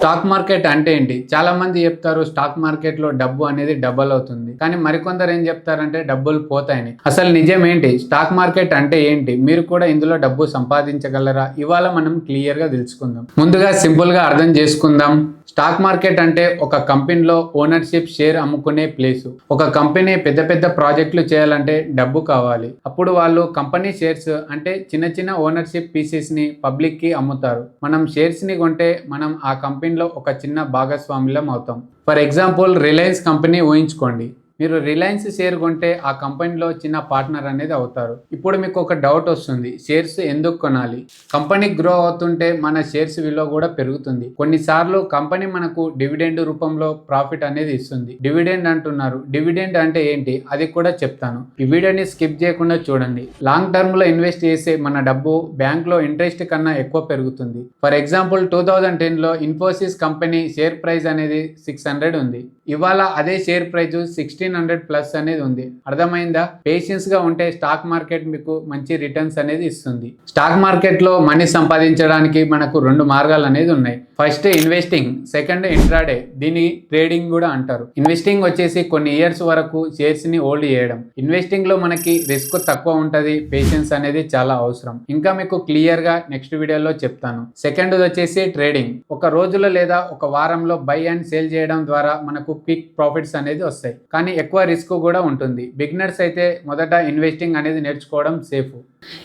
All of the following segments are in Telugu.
స్టాక్ మార్కెట్ అంటే ఏంటి? చాలా మంది చెప్తారు స్టాక్ మార్కెట్ లో డబ్బు అనేది డబల్ అవుతుంది, కానీ మరికొందరు ఏం చెప్తారంటే డబ్బులు పోతాయని. అసలు నిజం ఏంటి? స్టాక్ మార్కెట్ అంటే ఏంటి? మీరు కూడా ఇందులో డబ్బు సంపాదించగలరా? ఇవాళ మనం క్లియర్ గా తెలుసుకుందాం. ముందుగా సింపుల్ గా అర్థం చేసుకుందాం. స్టాక్ మార్కెట్ అంటే ఒక కంపెనీలో ఓనర్షిప్ షేర్ అమ్ముకునే ప్లేసు. ఒక కంపెనీ పెద్ద పెద్ద ప్రాజెక్టులు చేయాలంటే డబ్బు కావాలి. అప్పుడు వాళ్ళు కంపెనీ షేర్స్ అంటే చిన్న చిన్న ఓనర్షిప్ పీసెస్ ని పబ్లిక్ కి అమ్ముతారు. మనం షేర్స్ ని కొంటే మనం ఆ కంపెనీలో ఒక చిన్న భాగస్వామ్యం అవుతాం. ఫర్ ఎగ్జాంపుల్ రిలయన్స్ కంపెనీ ఊహించుకోండి. మీరు రిలయన్స్ షేర్ కొంటే ఆ కంపెనీలో చిన్న పార్ట్నర్ అనేది అవుతారు. ఇప్పుడు మీకు ఒక డౌట్ వస్తుంది, షేర్స్ ఎందుకు కొనాలి? కంపెనీ గ్రో అవుతుంటే మన షేర్స్ విలువ కూడా పెరుగుతుంది. కొన్నిసార్లు కంపెనీ మనకు డివిడెండ్ రూపంలో ప్రాఫిట్ అనేది ఇస్తుంది. డివిడెండ్ అంటున్నారు, డివిడెండ్ అంటే ఏంటి అది కూడా చెప్తాను. ఈ వీడియోని స్కిప్ చేయకుండా చూడండి. లాంగ్ టర్మ్ లో ఇన్వెస్ట్ చేసే మన డబ్బు బ్యాంక్ లో ఇంట్రెస్ట్ కన్నా ఎక్కువ పెరుగుతుంది. ఫర్ ఎగ్జాంపుల్ 2010 లో ఇన్ఫోసిస్ కంపెనీ షేర్ ప్రైస్ అనేది 600 ఉంది. ఇవాళ అదే షేర్ ప్రైస్ 1600 ప్లస్ అనేది ఉంది. అర్థమైందా? పేషెన్స్ గా ఉంటే స్టాక్ మార్కెట్ మీకు మంచి రిటర్న్స్ అనేది ఇస్తుంది. స్టాక్ మార్కెట్ లో మనీ సంపాదించడానికి మనకు రెండు మార్గాలు అనేది ఉన్నాయి. First investing, second intraday. దీన్ని ట్రేడింగ్ కూడా అంటారు. ఇన్వెస్టింగ్ వచ్చేసి కొన్ని ఇయర్స్ వరకు షేర్స్ ని హోల్డ్ చేయడం. ఇన్వెస్టింగ్ లో మనకి రిస్క్ తక్కువ ఉంటది, పేషెన్స్ అనేది చాలా అవసరం. ఇంకా మీకు క్లియర్ గా నెక్స్ట్ వీడియోలో చెప్తాను. సెకండ్ వచ్చేసి ట్రేడింగ్. ఒక రోజులో లేదా ఒక వారంలో బై అండ్ సేల్ చేయడం ద్వారా మనకు క్విక్ ప్రాఫిట్స్ అనేది వస్తాయి, కానీ ఎక్కువ రిస్క్ కూడా ఉంటుంది. బిగినర్స్ అయితే మొదట ఇన్వెస్టింగ్ అనేది నేర్చుకోవడం సేఫ్.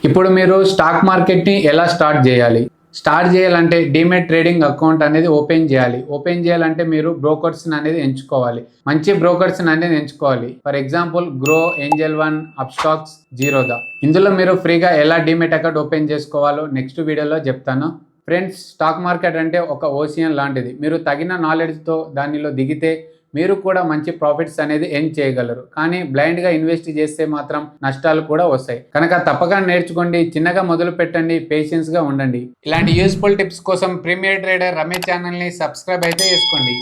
ఇప్పుడు మీరు స్టాక్ మార్కెట్ ని ఎలా స్టార్ట్ చేయాలి? స్టార్ట్ చేయాలంటే డీమెట్ ట్రేడింగ్ అకౌంట్ అనేది ఓపెన్ చేయాలి. ఓపెన్ చేయాలంటే మీరు బ్రోకర్స్ అనేది ఎంచుకోవాలి. మంచి బ్రోకర్స్ అనేది ఎంచుకోవాలి. For example grow, Angel one, Upstox, Zerodha. ఇందులో మీరు ఫ్రీగా ఎలా డీమెట్ అకౌంట్ ఓపెన్ చేసుకోవాలో నెక్స్ట్ వీడియోలో చెప్తాను. ఫ్రెండ్స్, స్టాక్ మార్కెట్ అంటే ఒక ఓషియన్ లాంటిది. మీరు తగిన నాలెడ్జ్తో దానిలో దిగితే మీరు కూడా మంచి ప్రాఫిట్స్ అనేది ఎర్న్ చేయగలరు. కానీ బ్లైండ్గా ఇన్వెస్ట్ చేస్తే మాత్రం నష్టాలు కూడా వస్తాయి. కనుక తప్పక నేర్చుకోండి, చిన్నగా మొదలు పెట్టండి, పేషెన్స్గా ఉండండి. ఇలాంటి యూస్ఫుల్ టిప్స్ కోసం ప్రీమియర్ ట్రేడర్ రమేష్ ఛానల్ని సబ్స్క్రైబ్ అయితే చేసుకోండి.